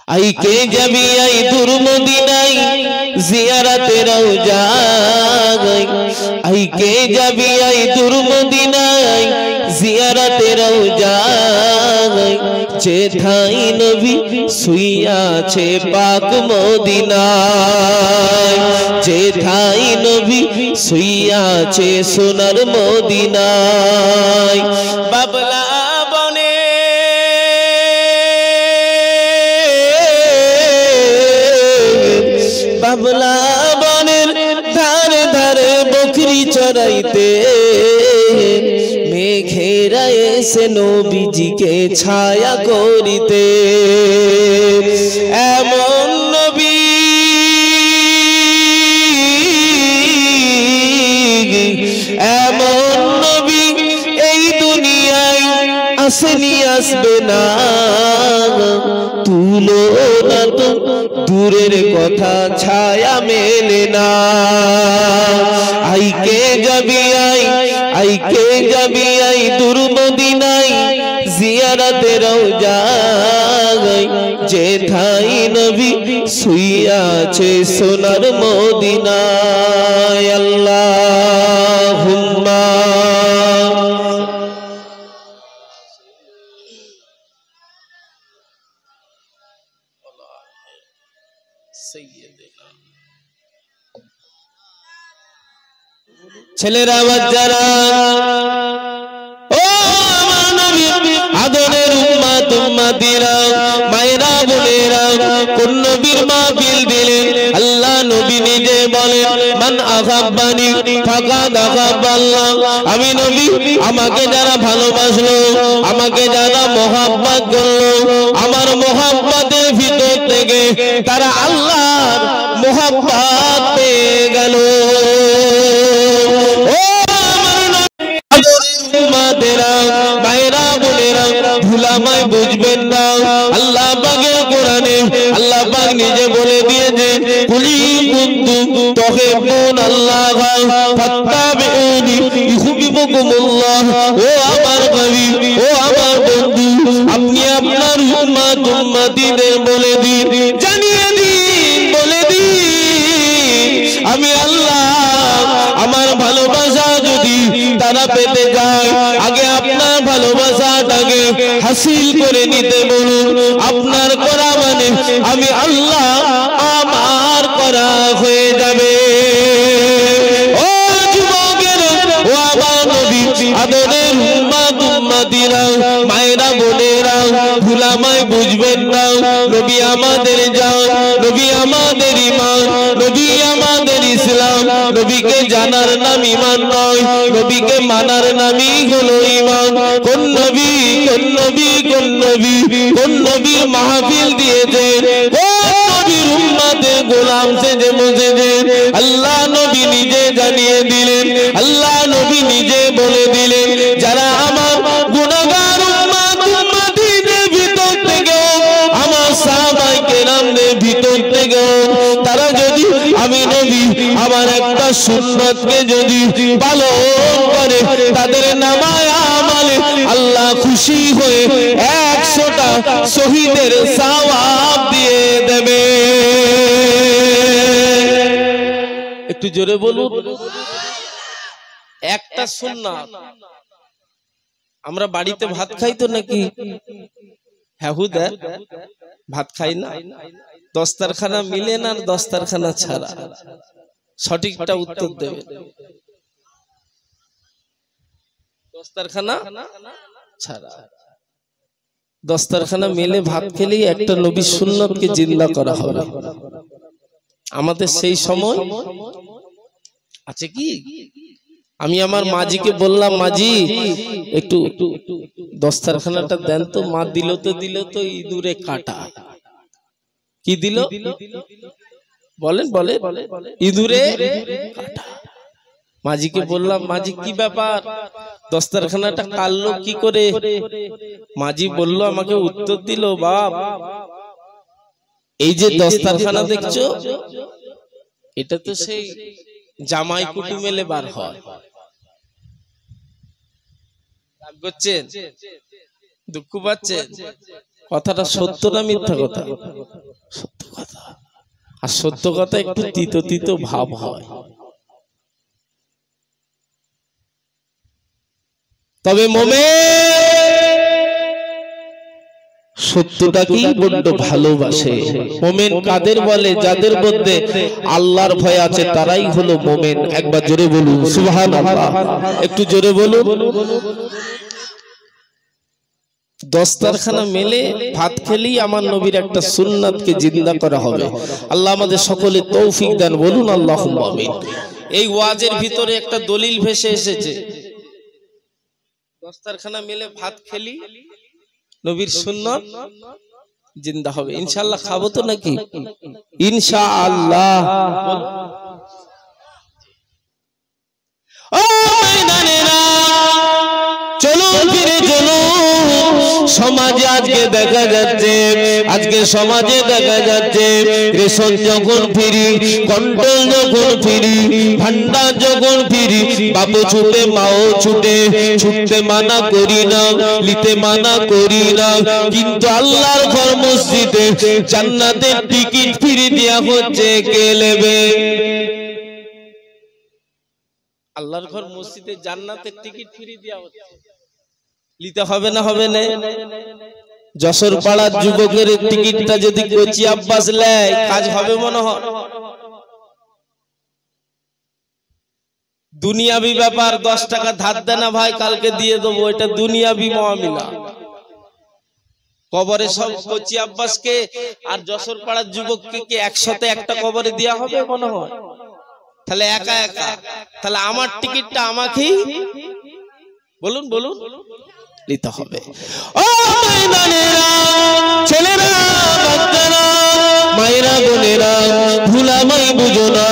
आई के जबी आई दूर मदीनाई जियारत रौजा गई आई के जबी आई दूर मदीनाई जियारत रौजा गई जेठाई नबी सुइया छे पाक मदीनाय जेठाई नबी सुइया छे सोनार मदीनाय बाबला बाबला बनेर धारे धारे बकरी चराइते मेघेरा एसे नबीजी के छाया करिते एमन नबी एमन नबी এই দুনিয়ায় আসেনি আসবে না তুলো না তো दूरेर कथा छाया मेले ना आई के जबी आई दूर मदीनाई जियारत रौजा गई जेठाई नबी सुइया छे सोनार मदीनाय अल्लाहुम्मा ছেলেরা বাচ্চারা ও আমার নবী আদরের উম্মত উম্মতিরা মায়েরা বোনেরা কোন নবীর মাহফিল দিলেন আল্লাহ নবী নিজে বলেন মান আহাব্বানি ফাকাদ আহাব্বাল্লাহ আমি নবী আমাকে যারা ভালোবাসলো আমাকে যারা মোহাব্বত করলো আমার মোহাব্বতের ভিতর থেকে তারা আল্লাহর মোহাব্বত পেয়ে গেল भुलामाय बुझबेन ना अल्लाह पाकेर कुराने अल्लाह पाक निजे बोले दिएछे कुली कुन्तु तुहिब्बुन अल्लाह फात्ताबिउनी युहिब्बुकुमुल्लाह ओ आमार नबी ओ आमार बंधु अपनी आपनार उम्मत उम्मतीদের বলে দিন জানিয়ে দিন বলে দিন আমি আল্লাহ আমার ভালোবাসা যদি তারা পেতে যায় আগে আপনার ভালোবাসাটাকে হাসিল করে নিতে বলুন আপনার করা মানে আমি আল্লাহ আমার করা হয়ে যাবে ও যুবকের ও আমার নবী আদরের উম্মত উম্মতিরা মায়েরা বোনেরা ভুলামায় বুঝবেন না নবী আমাদের জান নবী আমাদের ঈমান নবী আমাদের ইসলাম নবীকে জানার নাম ঈমান নয় নবীকে মানার নামই হলো ঈমান কোন নবী কোন নবী কোন নবী কোন নবীর মাহফিল দিয়েছেন কোন নবীর উম্মতের গোলাম সেজে বসেছেন আল্লাহ নবী নিজে জানিয়ে দিলেন আল্লাহ নবী নিজে বলে দিলেন যারা আমার গুনাহগার উম্মত উম্মতীদের ভিতর থেকে আমার সাহাবায়ে কেরামদের ভিতর থেকে তারা যদি আমি নবী আমার একটা সুন্নতকে যদি পালন করে তাদের নামায় আমলে আল্লাহ খুশি হয়ে 100টা শহীদের সওয়াব দিয়ে দেবে একটু জোরে বলুন একটা সুন্নাত আমরা বাড়িতে ভাত খাই তো নাকি হ্যাঁ হুদা ভাত খাই না দস্তারখানা মিলে না দস্তারখানা ছাড়া সঠিকটা উত্তর দেবে দস্তারখানা ছাড়া দস্তারখানা মিলে ভাত খেলেই একটা নবীর সুন্নতকে জিন্দা করা হবে আমাদের সেই সময় আছে কি আমি আমার মাজিকে বললাম মাজি একটু দস্তারখানাটা দেন তো মা দিল তো ইঁদুরে কাটা কি দিল বলেন বলে ইঁদুরে কাটা মাজিকে বললাম মাজি কি ব্যাপার দস্তারখানাটা কাটলো কি করে মাজি বলল আমাকে উত্তর দিল বাপ এই যে দস্তারখানা দেখছো এটা তো সেই জামাই কুটুমেলে বার হয় রাগ করছেন দুঃখ পাচ্ছেন কথাটা সত্য না মিথ্যা কথা? সত্য কথা। আর সত্য কথা একটু তিতো তিতো ভাব হয়। তবে মুমিন সত্যটাকেই বড্ড ভালোবাসে। মুমিন কাদের বলে? যাদের মধ্যে আল্লাহর ভয় আছে তারাই হলো মুমিন। একবার জোরে বলুন সুবহানাল্লাহ। একটু জোরে বলুন। দস্তারখানা মেলে ভাত খেলেই আমার নবীর একটা সুন্নাতকে জিন্দা করা হবে। আল্লাহ আমাদের সকলে তৌফিক দেন, বলুন আল্লাহুম্মা আমিন। এই ওয়াজের ভিতরে একটা দলিল ভেসে এসেছে, দস্তারখানা মেলে ভাত খেলি নবীর সুন্নাত জিন্দা হবে। ইনশাআল্লাহ খাবো তো নাকি? ইনশাআল্লাহ। ও ময়দানেরা চলুন ফিরে চলুন। সমাজে আজকে দেখা যাচ্ছে, আজকে সমাজে দেখা যাচ্ছে রেশন যখন ফিরি, কন্ট্রোল যখন ফিরি, ভান্ডার যখন ফিরি, বাবু ছুটে মাও ছুটে, ছুটতে মানা করি না, নিতে মানা করি না, কিন্তু আল্লাহর ঘর মসজিদে জান্নাতের টিকিট ফিরি দেয়া হচ্ছে, কে নেবে? আল্লাহর ঘর মসজিদে জান্নাতের টিকিট ফ্রি দেয়া হচ্ছে, নিতে হবে না? হবে না? যশোর পাড়ার যুবকের টিকিটটা যদি কোচি আব্বাস নেয় কাজ হবে মনে হয়? দুনিয়াবি ব্যাপার। 10 টাকা ধার দেন না ভাই, কালকে দিয়ে দেবো, এটা দুনিয়াবি মামলা। কবরে সব কোচি আব্বাসকে আর যশোর পাড়ার যুবককে কি একসাথে একটা কবরে দেয়া হবে মনে হয়? তাহলে একা একা, তাহলে আমার টিকিটটা আমাকেই বলুন বলুন নিতে হবে। ও ময়দানেরা, ছেলেরা, বাচ্চারা, মায়েরা, বোনেরা, ভুলামাই বুঝো না।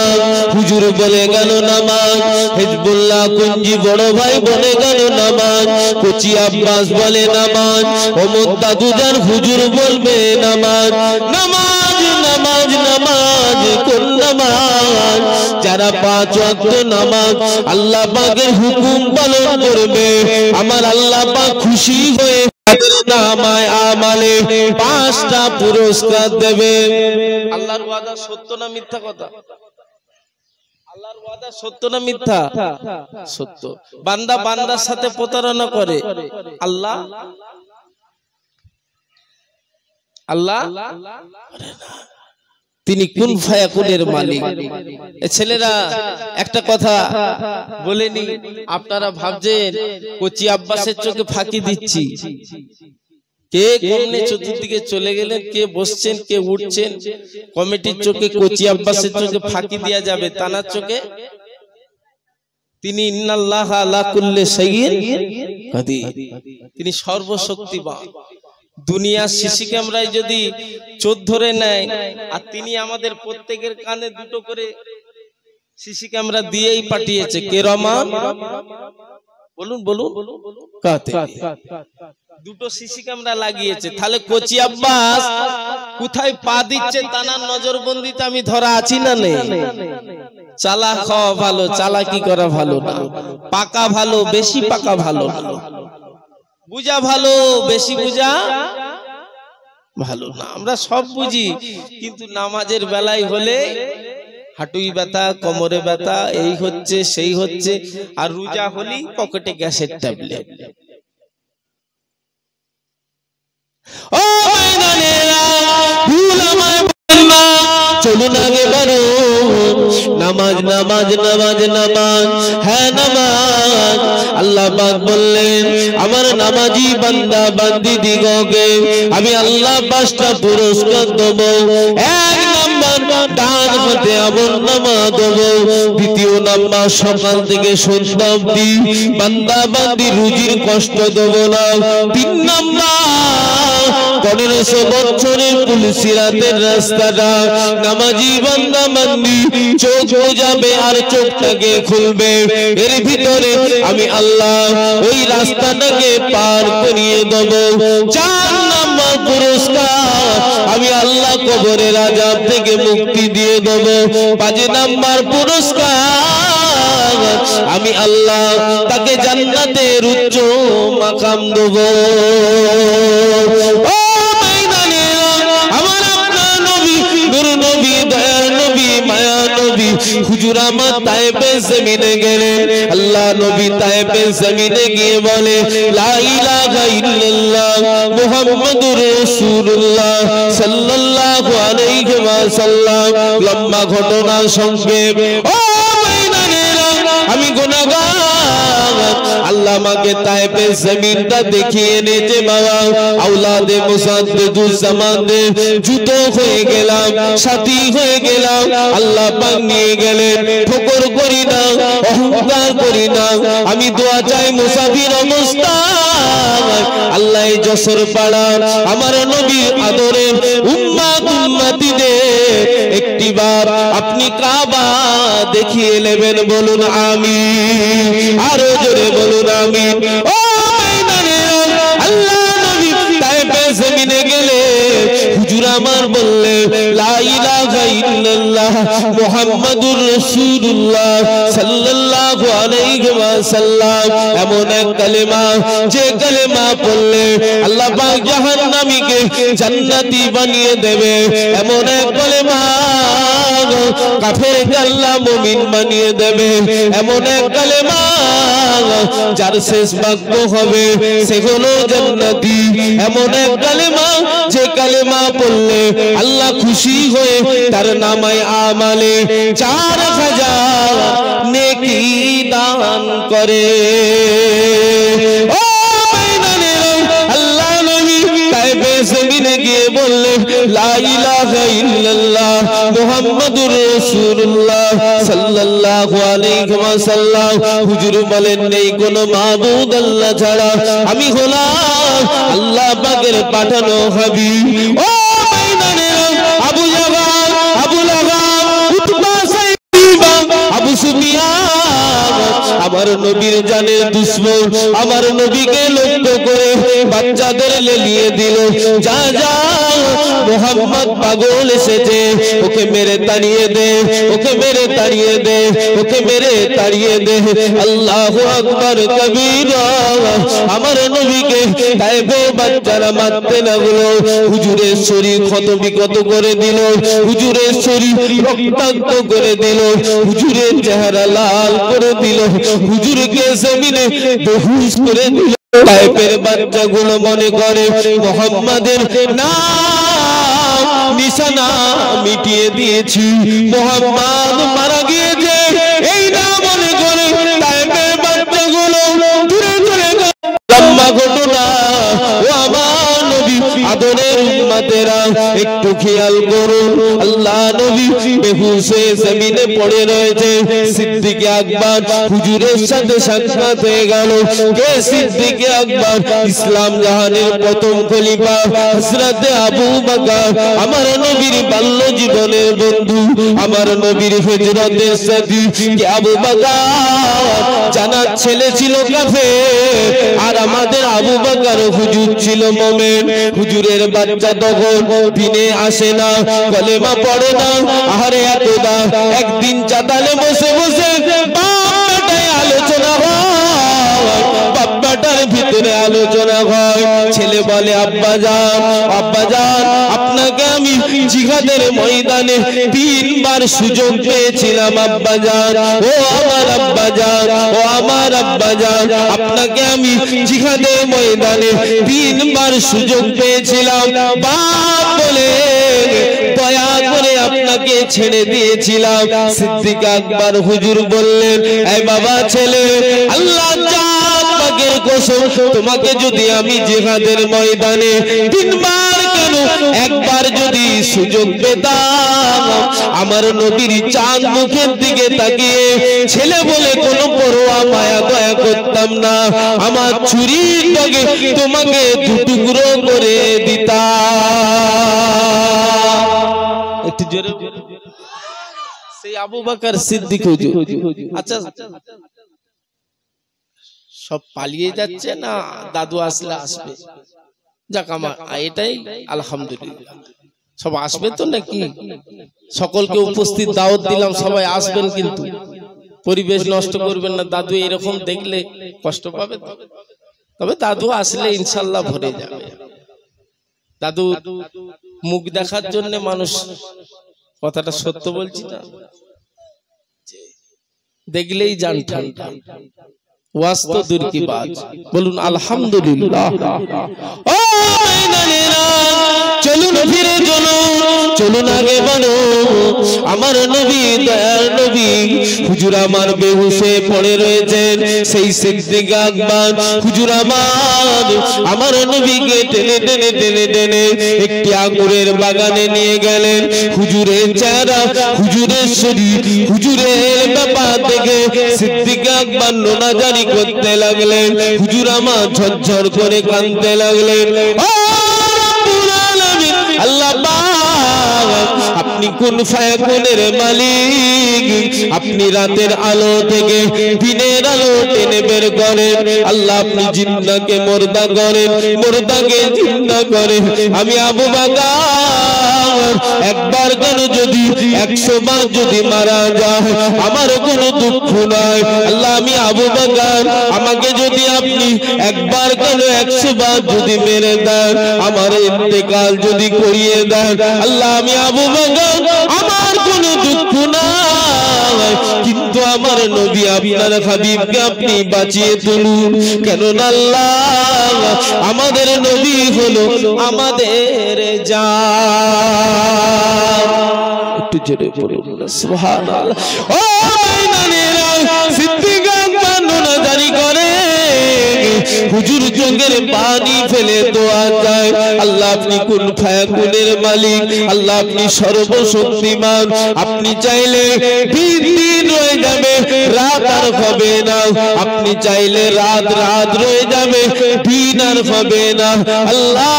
হুজুর বলে গেল নামাজ, হিজবুল্লাহ কুঞ্জি বড় ভাই বলে গেল নামাজ, কোচি আব্বাস বলে নামাজ, ওমর দাদুজান হুজুর বলবে নামাজ। নামাজ নামাজ নামাজ কোন নামাজ? যারা 5 ওয়াক্ত নামাজ আল্লাহ পাকের হুকুম পালন করবে, আমার আল্লাহ পাক খুশি হয়ে তাদের নামায় আমালে 5টা পুরস্কার দেবে। আল্লাহর ওয়াদা সত্য না মিথ্যা কথা? আল্লাহর ওয়াদা সত্য না মিথ্যা? সত্য। বান্দা বান্দার সাথে প্রতারণা করে, আল্লাহ আল্লাহ তিনি কুন ফায়াকুনের মালিক। ছেলেরা একটা কথা বলেনি, আপনারা ভাবছেন কোচি আব্বাসের চোখে ফাঁকি দিচ্ছি। কে কোনে চতুর্দিকে চলে গেলেন, কে বসছেন, কে উঠছেন, কমিটির চোখে কোচি আব্বাসের চোখে ফাঁকি দেয়া যাবে? তানার চোখে তিনি ইন্নাল্লাহা আলা কুল্লি শাইইন কাদির, তিনি সর্বশক্তিমান। দুনিয়ার সিসি ক্যামেরায় যদি চোর ধরে নেয়, আর তিনি আমাদের প্রত্যেকের কানে 2টো করে সিসি ক্যামেরা দিয়েই পাঠিয়েছে, কে রহমান বলুন বলুন, কাতে 2টো সিসি ক্যামেরা লাগিয়েছে। তাহলে কোচি আব্বাস কোথায় পা দিচ্ছে তানার নজরবন্দিতে আমি ধরা আছি না নেই? চালাক হওয়া ভালো, চালাকি করা ভালো না। পাকা ভালো, বেশি পাকা ভালো না। বুঝা ভালো, বেশি বুঝা ভালো না। আমরা সব বুঝি, কিন্তু নামাজের বেলায় হলে হাঁটুই ব্যথা, কোমরে ব্যথা, এই হচ্ছে সেই হচ্ছে, আর রোজা হলেই পকেটে গ্যাসের ট্যাবলেট। ও ময়দানেরা, ভুল আমায় বলেন না, চলুন আগে বাড়ো। নামাজ নামাজ নামাজ নামাজ, হ্যাঁ নামাজ। আল্লাহ পাক বললেন আমার নামাজি বান্দা বান্দি দিগকে আমি আল্লাহ 5টা পুরস্কার দেব। 1 নাম্বার ডান হাতে আমল নামা দেব। 2 নাম্বার সকাল থেকে সন্ধ্যা অবধি বান্দা বান্দি রুজির কষ্ট দেব না। 3 নাম্বার 1500 বছরের পুলসিরাতের রাস্তাটা নামাজি বান্দা বান্দি চোখ বুঝাবে আর চোখটাকে খুলবে, এর ভিতরে আমি আল্লাহ ওই রাস্তাটাকে পার করিয়ে দেব। 4 নাম্বার পুরস্কার আমি আল্লাহ কবরের আযাব থেকে মুক্তি দিয়ে দেব। 5 নাম্বার পুরস্কার আমি আল্লাহ তাকে জান্নাতের উচ্চ মাকাম দেব। ও হুজুর আমার তায়েফের জমিনে গেলেন আল্লাহ নবী তায়েফের জমিনে গিয়ে বলে লা ইলাহা ইল্লাল্লাহ মুহাম্মাদুর রাসূলুল্লাহ সাল্লাল্লাহু আলাইহি ওয়াসাল্লাম লম্বা ঘটনা সংক্ষেপ ও মাইনানেরা আমি গুনাহগার আল্লাহ আমাকে তায়েফের জমিনটা দেখিয়ে এনেছে বাবা আওলাদে মুসাদ্দিদুজ জামানদের জুতো হয়ে গেলাম সাথী হয়ে গেলাম আল্লাহ পাক নিয়ে গেলেন ঠোকর করি না অহংকার করি না আমি দোয়া চাই মুসাফির অবস্থায় আল্লাহ এই যশোর পাড়া আমার নবীর আদরের উম্মতিদের একটিবার আপনি কাবা দেখিয়ে নেবেন বলুন আমিন আরো জোরে বলুন আমিন ও মাইনানেরা আল্লাহ নবী তায়েফের জমিনে গেলে হুজুর আমার বললেন লা ইলাহা ইল্লাল্লাহ মুহাম্মাদুর রাসূলুল্লাহ সাল্লাল্লাহু আলাইহি ওয়াসাল্লাম এমন এক কালেমা যে কালেমা পড়লে আল্লাহ পাক জাহান্নামীকে জান্নাতি বানিয়ে দেবে এমন এক কালেমা কাফেরকে আল্লাহ মুমিন বানিয়ে দেবে এমন এক কালেমা যার শেষ বাক্য হবে সে হলো জান্নাতি এমন এক কালেমা যে কালেমা পড়লে আল্লাহ খুশি হয়ে তার নামায় আমালে 4000 নেকি দান করে ও মাইনানেরা আল্লাহ নবী তায়েফের জমিনে গিয়ে বললেন লা ইলাহা ইল্লাল্লাহ মুহাম্মাদুর রাসূলুল্লাহ সাল্লাল্লাহু আলাইহি ওয়াসাল্লাম হুজুর বলেন নেই কোনো মাবুদ আল্লাহ ছাড়া আমি হলাম আল্লাহ পাকের পাঠানো হাবিব ও মাইনানেরা আবু জাহল আবু লাহাব উতবা সাইবা আবু সুফিয়ান আমার নবীর জানের দুশমন আমার নবীকে লক্ষ্য করে বাচ্চাদের লেলিয়ে দিল যা যা মুহাম্মদ পাগল এসেছে ওকে মেরে তাড়িয়ে দে ওকে মেরে তাড়িয়ে দে ওকে মেরে তাড়িয়ে দে আল্লাহু আকবার কবীরা আমার নবীকে তায়েফের বাচ্চারা মারতে লাগলো হুজুরের শরীর ক্ষত বিক্ষত করে দিল হুজুরের শরীর রক্তাক্ত করে দিল হুজুরের চেহারা লাল করে দিল হুজুরকে জমিনে বেহুশ করে দিল তায়েফের বাচ্চাগুলো মনে করে মুহাম্মাদের নাম নিশানা মিটিয়ে দিয়েছি মুহাম্মদ মারা গিয়েছে এই না মনে করে তায়েফের বাচ্চাগুলো দূরে দূরে লম্বা ঘটনা ও আমার নবী আদরের উম্মতেরা একটু খেয়াল করুন আল্লাহ নবী বেহুশ হয়ে জমিনে পড়ে রয়েছে সিদ্দিকে আকবর হুজুরের সাথে সাক্ষাৎ হয়ে গেল কে সিদ্দিকে আকবর ইসলাম জাহানের প্রথম খলিফা হযরত আবু বকর আমার নবীর বাল্য জীবনের বন্ধু আমার নবীর হিজরতের সাথী কে আবু বকর জানার ছেলে ছিল কাফের আর আমাদের আবু বকর হুজুর ছিল মুমিন হুজুরের বাচ্চা তখন দিনে আসে না কলেমা পড়ে না আহারে এতদা একদিন চাতালে বসে বসে বাপটায় আলোচনা হয় বাপটার ভিতরে আলোচনা হয় ছেলে বলে আব্বা জান আপনাকে আমি জিহাদের ময়দানে 3 বার সুযোগ পেয়েছিলাম আব্বা জান ও আমার আব্বা জান ও আমার আব্বা জান আপনাকে আমি জিহাদের ময়দানে 3 বার সুযোগ পেয়েছিলাম বাপ বলে দয়া করে আপনাকে ছেড়ে দিয়েছিলাম সিদ্দিক আকবর হুজুর বললেন এই বাবা ছেলে আল্লাহ জাত পাকের কসম তোমাকে যদি আমি জিহাদের ময়দানে 3 বার কেন একবার যদি সুযোগ পেতাম আমার নবীর চাঁদ মুখের দিকে তাকিয়ে ছেলে বলে কোনো পরোয়া মায়া দয়া করতাম না আমার ছুরির দাগে তোমাকে দুটুকরো করে দিতাম একটু জোরে সেই আবু বকর সিদ্দিক হুজুর আচ্ছা সব পালিয়ে যাচ্ছে না দাদু আসলে আসবে যাক আমার এটাই আলহামদুলিল্লাহ সব আসবে তো নাকি সকলকে উপস্থিত দাওয়াত দিলাম সবাই আসবেন কিন্তু পরিবেশ নষ্ট করবেন না দাদু এরকম দেখলে কষ্ট পাবে তবে দাদু আসলে ইনশাআল্লাহ ভরে যাবে দাদু মুখ দেখার জন্য মানুষ কথাটা সত্য বলছি না দেখলেই জান ঠান্ডা, ওয়াজ তো দূর কি বাত। বলুন আলহামদুলিল্লাহ। ও মাইনানেরা, চলুন ফিরে চলুন আগে বাড়ো। আমার নবী, দয়ার নবী হুজুর আমার বেহুশে পড়ে রয়েছেন। সেই সিদ্দিক আকবর হুজুর আমার নবীকে টেনে টেনে টেনে টেনে একটি আঙ্গুরের বাগানে নিয়ে গেলেন। হুজুরের চেহারা, হুজুরের শরীর, হুজুরের ব্যাপার দেখে সিদ্দিক আকবর নোনাজারি করতে লাগলেন। হুজুর আমার ঝরঝর করে কাঁদতে লাগলেন। আল্লাহ আপনি কোন ফায়াকুনের মালিক, আপনি রাতের আলো থেকে দিনের আলো টেনে বের করেন। আল্লাহ আপনি জিন্দাকে মুর্দা করেন, মুর্দাকে জিন্দা করেন। আমি আবু বকর একবার কেন যদি 100 বার যদি মারা যায় আমার কোনো দুঃখ নাই। আল্লাহ আমি আবু বকর, আমাকে যদি আপনি একবার কেন 100 বার যদি মেরে দেন, আমার ইন্তেকাল যদি করিয়ে দেন, আল্লাহ আমি আবু বকর আমার কোনো দুঃখ নাই। কিন্তু আমার নবী আপনার হাবিবকে আপনি বাঁচিয়ে তুলুন, কেননা আল্লাহ আমাদের নবী হলো আমাদের জান। একটু জোরে বলুন না সুবহানাল্লাহ। ও মাইনানেরা, সিদ্দিক আকবর নোনাজারি করে হুজুর চোখের পানি ফেলে দোয়া যায়। আল্লাহ আপনি কোন ফায়াকুনের মালিক, আল্লাহ আপনি সর্বশক্তিমান। আপনি চাইলে দিন রয়ে যাবে, রাত আর হবে না। আপনি চাইলে রাত রাত রয়ে যাবে, দিন আর হবে না। আল্লাহ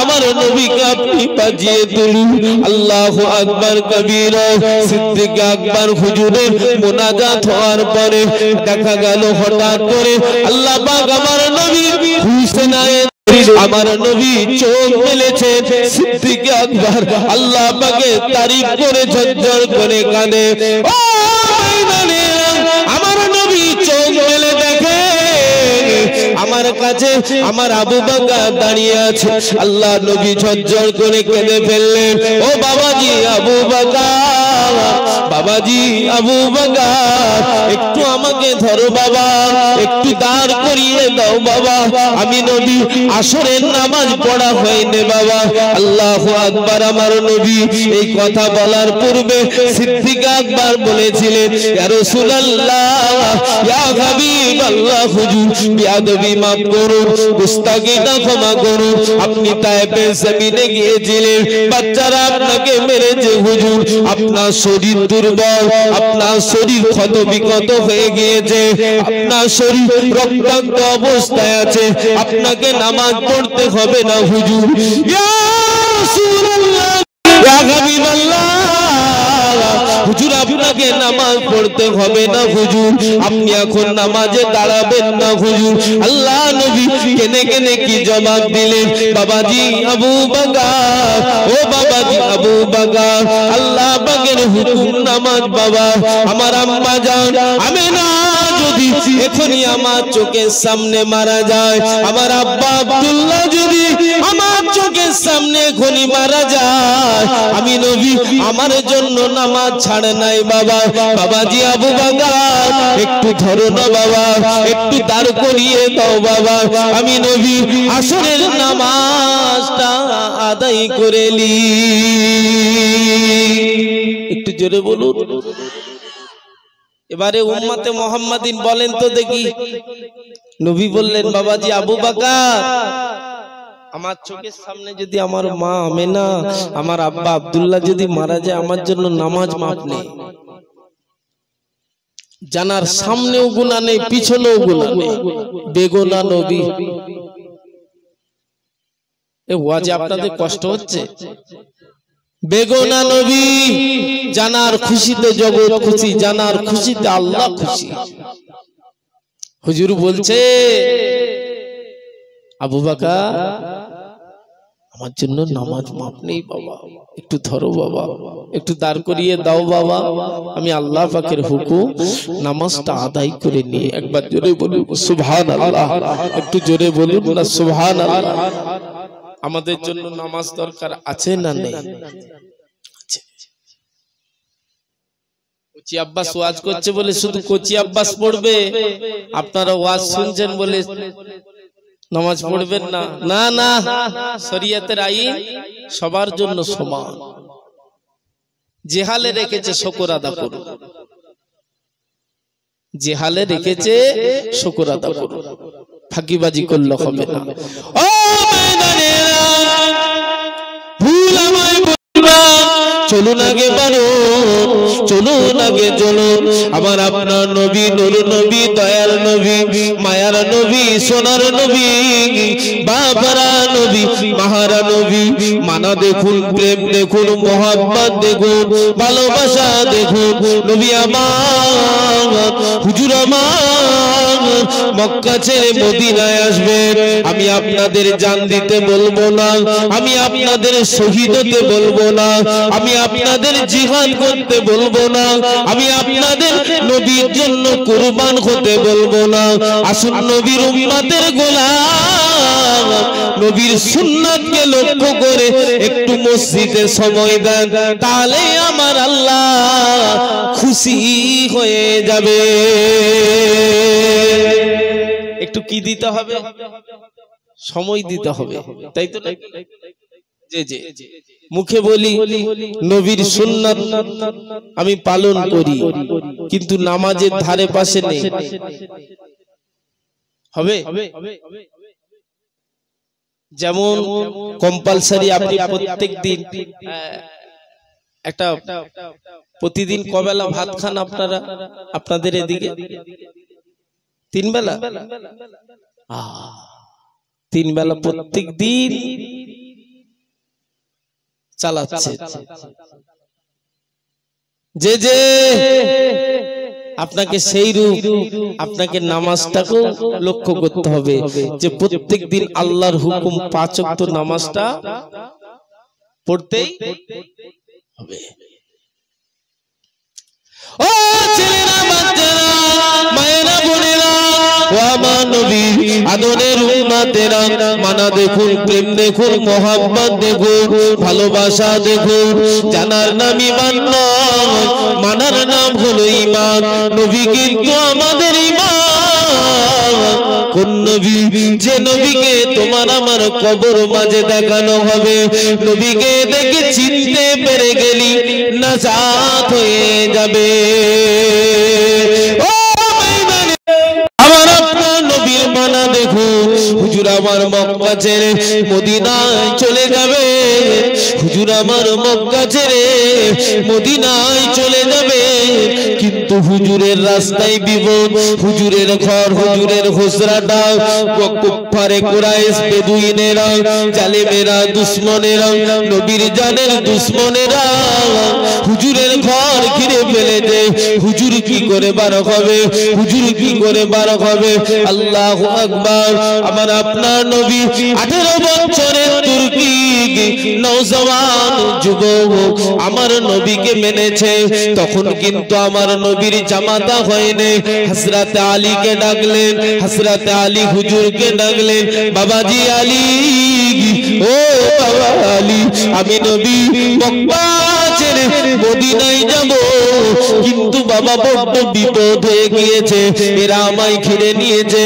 আমার নবীকে আপনি বাঁচিয়ে তুলুন। আল্লাহু আকবার কবীরা। সিদ্দিক আকবর হুজুরের মুনাজাত হওয়ার পরে দেখা গেল হঠাৎ করে আল্লাহ পাক আমার নবী হুসেনায়ে আমার নবী চোখ মেলেছে। সিদ্দিক আকবর আল্লাহ পাকে তারিফ করে ঝরঝর করে কাঁদে। ও মাইনানেরা, আমার নবী চোখ মেলে দেখে আমার কাছে আমার আবু বকর দাঁড়িয়ে আছে। আল্লাহ নবী ঝরঝর করে কেঁদে ফেললেন। ও বাবাজি আবু বকর, বাবাজি আবু বকর, একটু আমাকে ধরো বাবা, একটু দাঁড় করিয়ে দাও বাবা। আমি নবী আসরের নামাজ পড়া হয়নি বাবা। আল্লাহু আকবার। আমার নবী এই কথা বলার পূর্বে সিদ্দিক আকবর বলেছিলেন, ইয়া রাসূলুল্লাহ, ইয়া হাবিবাল্লাহ, হুজুর বিয়াদবি মাফ করুন, গুস্তাখিটা ক্ষমা করুন। আপনি তায়েফের জমিনে গিয়েছিলেন, বাচ্চারা আপনাকে মেরেছে হুজুর। আপনার শরীর দুর্বল, আপনার শরীর ক্ষত বিক্ষত হয়ে গিয়েছে, আপনার শরীর রক্তাক্ত অবস্থায় আছে, আপনাকে নামাজ পড়তে হবে না হুজুর। ইয়া রাসূলুল্লাহ, ইয়া হাবিবাল্লাহ, হুজুর আপনাকে নামাজ পড়তে হবে না হুজুর, আপনি এখন নামাজে দাঁড়াবেন না হুজুর। আল্লাহ নবী কেনে কেনে কি জবাব দিলেন, বাবাজি আবু বকর, ও বাবাজি আবু বকর, আল্লাহ পাকের হুকুম নামাজ বাবা। আমার আম্মা জান আমেনা যদি এখনই আমার চোখের সামনে মারা যায়, আমার আব্বা আব্দুল্লাহ যদি আমার চোখের সামনে এখনই মারা যায়, আমি নবী আমার জন্য নামাজ ছাড়ে নাই বাবা। বাবাজি আবু বকর, একটু ধরো না বাবা, একটু দাঁড় করিয়ে দাও বাবা। আমি নবী আসরের নামাজটা আদায় করে নি। একটু জোরে বলুন। এবারে উম্মতে মুহাম্মাদিন বলেন তো দেখি। নবী বললেন, বাবাজি আবু বকর, আমার চোখের সামনে যদি আমার মা আমেনা, আমার আব্বা আব্দুল্লাহ যদি মারা যায়, আমার জন্য নামাজ মাফ নেই। জানার সামনেও গুনাহ নেই, পিছনেও গুনাহ নেই, বেগুনা নবী। এ ওয়াজে আপনাদের কষ্ট হচ্ছে? বেগুনা নবী, জানার খুশিতে জগৎ খুশি, জানার খুশিতে আল্লাহ খুশি। হুজুর বলছে, আবু বকর আমার জন্য নামাজ মাফ নেই বাবা, একটু ধরো বাবা, একটু দাঁড় করিয়ে দাও বাবা, আমি আল্লাহ পাকের হুকুম নামাজটা আদায় করে নিয়ে। একবার জোরে বলুন সুবহানাল্লাহ, একটু জোরে বলুন না সুবহানাল্লাহ। আমাদের জন্য নামাজ দরকার আছে না নেই? কোচি আব্বাস ওয়াজ করছে বলে শুধু কোচি আব্বাস পড়বে, আপনারা ওয়াজ শুনছেন বলে নামাজ পড়বেন না। না না, শরীয়তের আইন সবার জন্য সমান। যে হালে রেখেছে শুকর আদা করুন, যে হালে রেখেছে শুকর আদা করুন, ফাঁকিবাজি করলে হবে না। ও ময়দানেরা, ভুল আমায় বলবা, চলুন আগে বাড়ো, চলুন আগে চলুন। আমার আপনার নবী, নূর নবী, দয়ার নবী, মায়ার নবী, সোনার নবী, বাবারা নবী, মাহারা নবী, মানা দেখুন, প্রেম দেখুন, মোহাব্বত দেখুন, ভালোবাসা দেখুন। নবী আমার, হুজুর আমার মক্কা ছেড়ে মদিনায় আসবেন। আমি আপনাদের জান দিতে বলবো না, আমি আপনাদের শহীদ হতে বলবো না, আমি আপনাদের জিহাদ করতে বলবো না, আমি আপনাদের নবীর জন্য কুরবান হতে বলবো না। আসুন নবীর উম্মতের গোলাম, নবীর সুন্নাতকে লক্ষ্য করে একটু মসজিদে সময় দেন, তাহলে আমার আল্লাহ খুশি হয়ে যাবে। একটু কি দিতে হবে? সময় দিতে হবে, তাই তো? যে মুখে বলি নবীর সুন্নাত আমি পালন করি, কিন্তু নামাজের ধারে পাশে নেই, হবে? যেমন কম্পালসারি আপনি প্রত্যেক দিন একটা, প্রতিদিন কবেলা ভাত খান আপনারা? আপনাদের এদিকে 3 বেলা, 3 বেলা প্রত্যেক দিন চালাচ্ছে। যে যে আপনাকে সেই রূপ, আপনাকে নামাজটাকেও লক্ষ্য করতে হবে যে প্রত্যেক দিন আল্লাহর হুকুম 5 ওয়াক্ত নামাজটা পড়তেই হবে। ও ছেলেরা, বাচ্চারা, মায়েরা, বোনেরা, ও আমার নবী আদরের উম্মতেরা, মানা দেখুন, প্রেম দেখুন, মোহাব্বত দেখুন, ভালোবাসা দেখুন। জানার নাম ঈমান নয়, মানার নাম হলো ঈমান। নবী কিন্তু আমাদের ঈমান। কোন নবী? যে নবীকে তোমার আমার কবর মাঝে দেখানো হবে, নবীকে দেখে চিনতে পেরে গেলি নাজাত হয়ে যাবে। মানা দেখুন, হুজুর আমার মক্কা ছেড়ে মদিনায় চলে যাবে, হুজুর আমার মক্কা ছেড়ে মদিনায় চলে যাবে, কিন্তু হুজুরের রাস্তায় বিপদ, হুজুরের ঘর, হুজুরের হোসরাটা কুফারে কুরাইশ, বেদুইনেরা, জালেমেরা, দুশমনেরা, নবীর জানের দুশমনেরা হুজুরের ঘর ঘিরে ফেলেছে। হুজুর কি করে বার হবে? হুজুর কি করে বার হবে? আল্লাহু আকবার। আমার আপনার নবী 18 বছরের তুর্কি নওজওয়ান যুবক আমার নবীকে মেনেছে, তখন কিন্তু আমার নবীর জামাতা হয়নি। হযরত আলীকে ডাকলেন, হযরত আলী হুজুরকে ডাকলেন, বাবাজি আলী, ও বাবা আলী, আমি নবী মক্কা ছেড়ে মদিনায় যাব, কিন্তু বাবা বড় বিপদ হয়ে গিয়েছে, এরা আমায় ঘিরে নিয়েছে,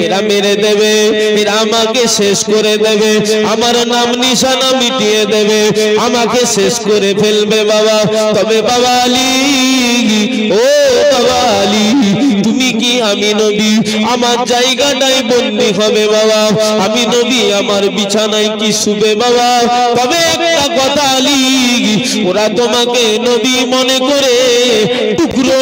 এরা মেরে দেবে, এরা আমাকে শেষ করে দেবে, আমার নাম নিশানা মিটিয়ে দেবে, আমাকে শেষ করে ফেলবে বাবা। তবে বাবা আলী, ও বাবা আলী, তুমি কি আমি নবী আমার জায়গাটাই বন্দী হবে বাবা? আমি নবী আমার বিছানায় কি শুবে বাবা? তবে একটা কথা আলী, ওরা তোমাকে নবী মনে করে টুকরো